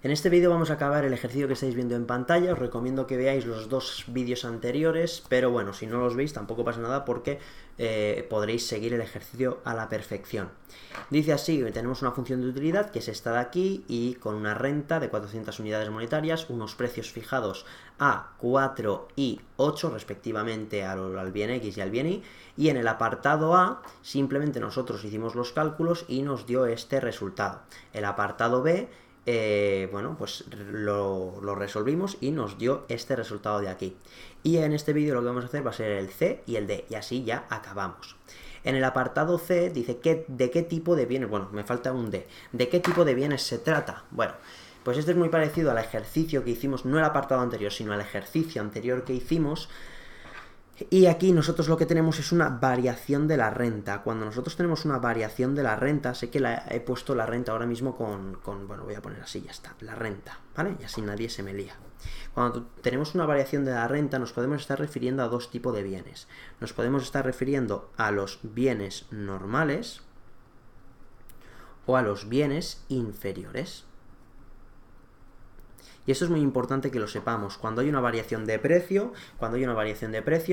En este vídeo vamos a acabar el ejercicio que estáis viendo en pantalla. Os recomiendo que veáis los dos vídeos anteriores, pero bueno, si no los veis tampoco pasa nada porque podréis seguir el ejercicio a la perfección. Dice así, que tenemos una función de utilidad que es esta de aquí y con una renta de 400 unidades monetarias, unos precios fijados a 4 y 8 respectivamente al bien X y al bien Y, y en el apartado A simplemente nosotros hicimos los cálculos y nos dio este resultado. El apartado B bueno, pues lo resolvimos y nos dio este resultado de aquí. Y en este vídeo lo que vamos a hacer va a ser el C y el D, y así ya acabamos. En el apartado C dice de qué tipo de bienes, bueno, me falta un D, ¿de qué tipo de bienes se trata? Bueno, pues este es muy parecido al ejercicio que hicimos, no el apartado anterior, sino al ejercicio anterior que hicimos. Y aquí nosotros lo que tenemos es una variación de la renta. Cuando nosotros tenemos una variación de la renta, sé que he puesto la renta ahora mismo bueno, voy a poner así, ya está, la renta, ¿vale? Y así nadie se me lía. Cuando tenemos una variación de la renta, nos podemos estar refiriendo a dos tipos de bienes. Nos podemos estar refiriendo a los bienes normales o a los bienes inferiores. Y esto es muy importante que lo sepamos. Cuando hay una variación de precio,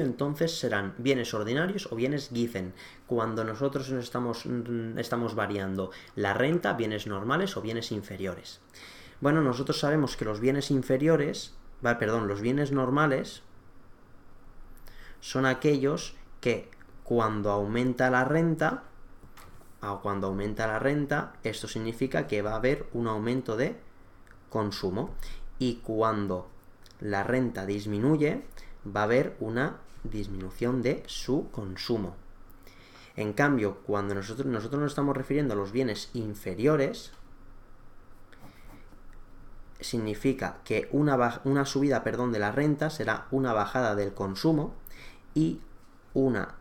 entonces serán bienes ordinarios o bienes given. Cuando nosotros estamos variando la renta, bienes normales o bienes inferiores. Bueno, nosotros sabemos que los bienes los bienes normales son aquellos que cuando aumenta la renta, esto significa que va a haber un aumento de consumo, y cuando la renta disminuye va a haber una disminución de su consumo. En cambio, cuando nosotros nos estamos refiriendo a los bienes inferiores, significa que una subida de la renta será una bajada del consumo, y una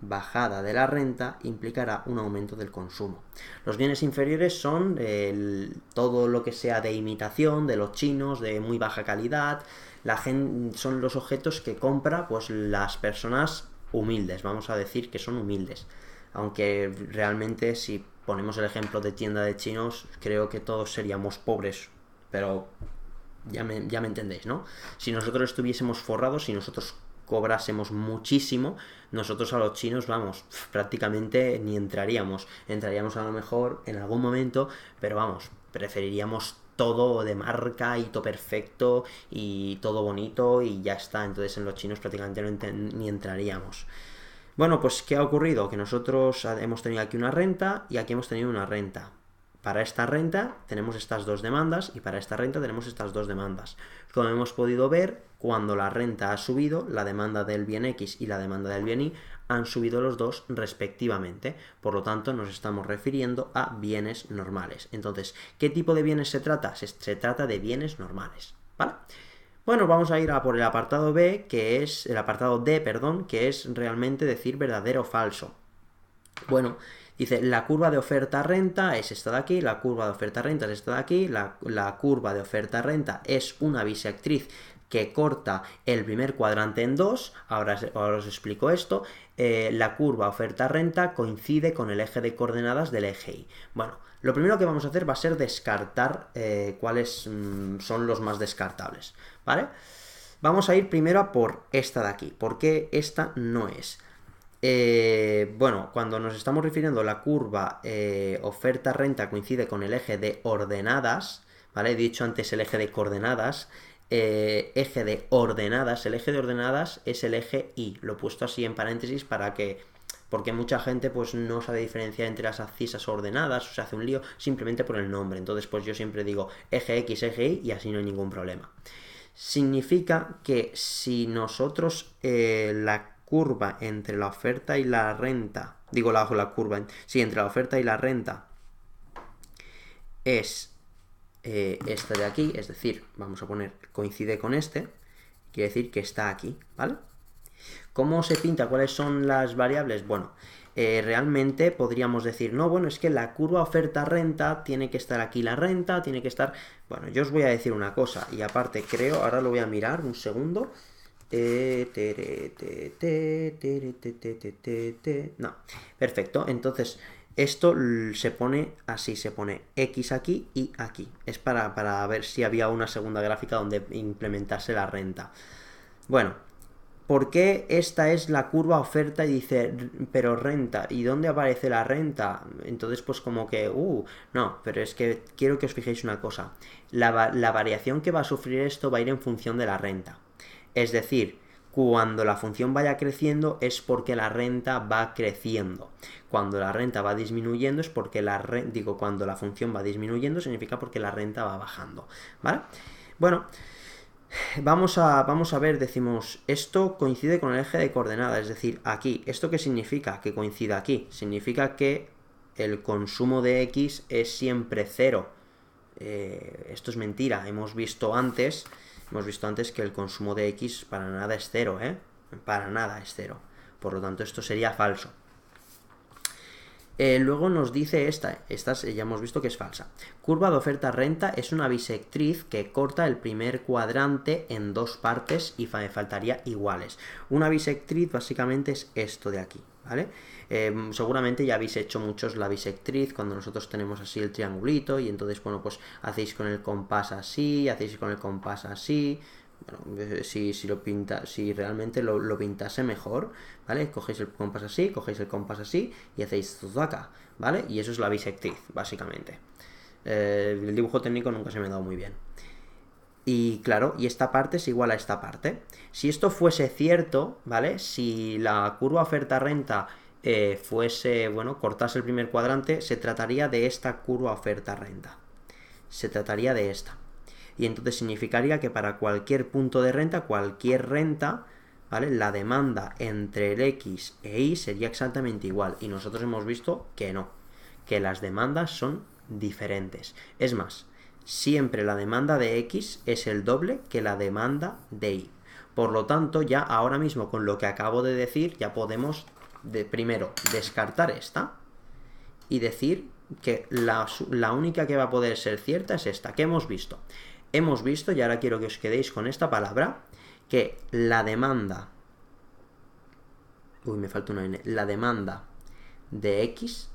bajada de la renta implicará un aumento del consumo. Los bienes inferiores son todo lo que sea de imitación, de los chinos, de muy baja calidad. Son los objetos que compra pues las personas humildes, vamos a decir que son humildes. Aunque realmente si ponemos el ejemplo de tienda de chinos, creo que todos seríamos pobres, pero ya me entendéis, ¿no? Si nosotros estuviésemos forrados, si nosotros cobrásemos muchísimo, nosotros a los chinos, vamos, prácticamente ni entraríamos a lo mejor en algún momento, pero vamos, preferiríamos todo de marca y todo perfecto y todo bonito y ya está. Entonces en los chinos prácticamente ni entraríamos. Bueno, pues ¿qué ha ocurrido? Que nosotros hemos tenido aquí una renta y aquí hemos tenido una renta. Para esta renta tenemos estas dos demandas y para esta renta tenemos estas dos demandas. Como hemos podido ver, cuando la renta ha subido, la demanda del bien X y la demanda del bien Y han subido los dos respectivamente. Por lo tanto, nos estamos refiriendo a bienes normales. Entonces, ¿qué tipo de bienes se trata? Se trata de bienes normales, ¿vale? Bueno, vamos a ir a por el apartado B, que es el apartado D, perdón, que es realmente decir verdadero o falso. Bueno, dice, la curva de oferta-renta es esta de aquí, la curva de oferta-renta es esta de aquí, la curva de oferta-renta es una bisectriz que corta el primer cuadrante en dos. Ahora os explico esto. La curva oferta-renta coincide con el eje de coordenadas del eje Y. Bueno, lo primero que vamos a hacer va a ser descartar cuáles son los más descartables, ¿vale? Vamos a ir primero a por esta de aquí, porque esta no es. Bueno, cuando nos estamos refiriendo a la curva oferta-renta coincide con el eje de ordenadas, ¿vale? He dicho antes el eje de coordenadas, eje de ordenadas, el eje de ordenadas es el eje Y, lo he puesto así en paréntesis porque mucha gente pues no sabe diferenciar entre las abscisas ordenadas, o se hace un lío simplemente por el nombre. Entonces pues yo siempre digo eje X, eje Y y así no hay ningún problema. Significa que si nosotros la curva entre la oferta y la renta, entre la oferta y la renta es esta de aquí, es decir, vamos a poner coincide con este, quiere decir que está aquí, ¿vale? ¿Cómo se pinta? ¿Cuáles son las variables? Bueno, realmente podríamos decir, no, bueno, es que la curva oferta-renta tiene que estar aquí la renta, tiene que estar... Bueno, yo os voy a decir una cosa, y aparte creo, ahora lo voy a mirar, un segundo... No, perfecto, entonces Esto se pone así, se pone X aquí y aquí. Es para ver si había una segunda gráfica donde implementase la renta. Bueno, ¿por qué esta es la curva oferta y dice, pero renta? ¿Y dónde aparece la renta? Entonces, pues como que, no, pero es que quiero que os fijéis una cosa. La variación que va a sufrir esto va a ir en función de la renta. Es decir, cuando la función vaya creciendo es porque la renta va creciendo. Cuando la renta va disminuyendo es porque cuando la función va disminuyendo significa porque la renta va bajando, ¿vale? Bueno, vamos a ver, decimos, esto coincide con el eje de coordenadas, es decir, aquí. ¿Esto qué significa? Que coincida aquí. Significa que el consumo de X es siempre cero. Esto es mentira. Hemos visto antes que el consumo de X para nada es cero, ¿eh? Para nada es cero. Por lo tanto, esto sería falso. Luego nos dice esta ya hemos visto que es falsa. Curva de oferta-renta es una bisectriz que corta el primer cuadrante en dos partes y faltaría iguales. Una bisectriz básicamente es esto de aquí, ¿vale? Seguramente ya habéis hecho muchos la bisectriz cuando nosotros tenemos así el triangulito y entonces, bueno, pues hacéis con el compás así, hacéis con el compás así. Bueno, si realmente lo pintase mejor, ¿vale? Cogéis el compás así y hacéis esto acá, ¿vale? Y eso es la bisectriz, básicamente. El dibujo técnico nunca se me ha dado muy bien. Y claro, y esta parte es igual a esta parte. Si esto fuese cierto, ¿vale? Si la curva oferta-renta fuese, bueno, cortase el primer cuadrante, se trataría de esta curva oferta-renta. Se trataría de esta. Y entonces significaría que para cualquier punto de renta, ¿vale? La demanda entre el X e Y sería exactamente igual. Y nosotros hemos visto que no, que las demandas son diferentes. Es más, siempre la demanda de X es el doble que la demanda de Y. Por lo tanto, ya ahora mismo con lo que acabo de decir, ya podemos primero descartar esta y decir que la única que va a poder ser cierta es esta. ¿Qué hemos visto? Hemos visto, y ahora quiero que os quedéis con esta palabra, que la demanda... me falta una N. La demanda de X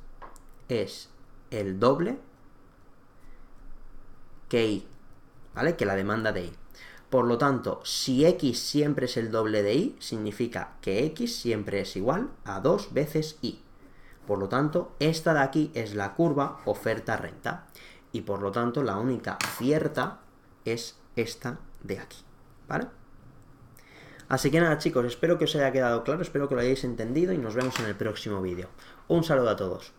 es el doble que Y, ¿vale? Que la demanda de Y. Por lo tanto, si X siempre es el doble de Y, significa que X siempre es igual a 2 veces Y. Por lo tanto, esta de aquí es la curva oferta-renta. Y por lo tanto, la única cierta es esta de aquí, ¿vale? Así que nada, chicos, espero que os haya quedado claro, espero que lo hayáis entendido y nos vemos en el próximo vídeo. Un saludo a todos.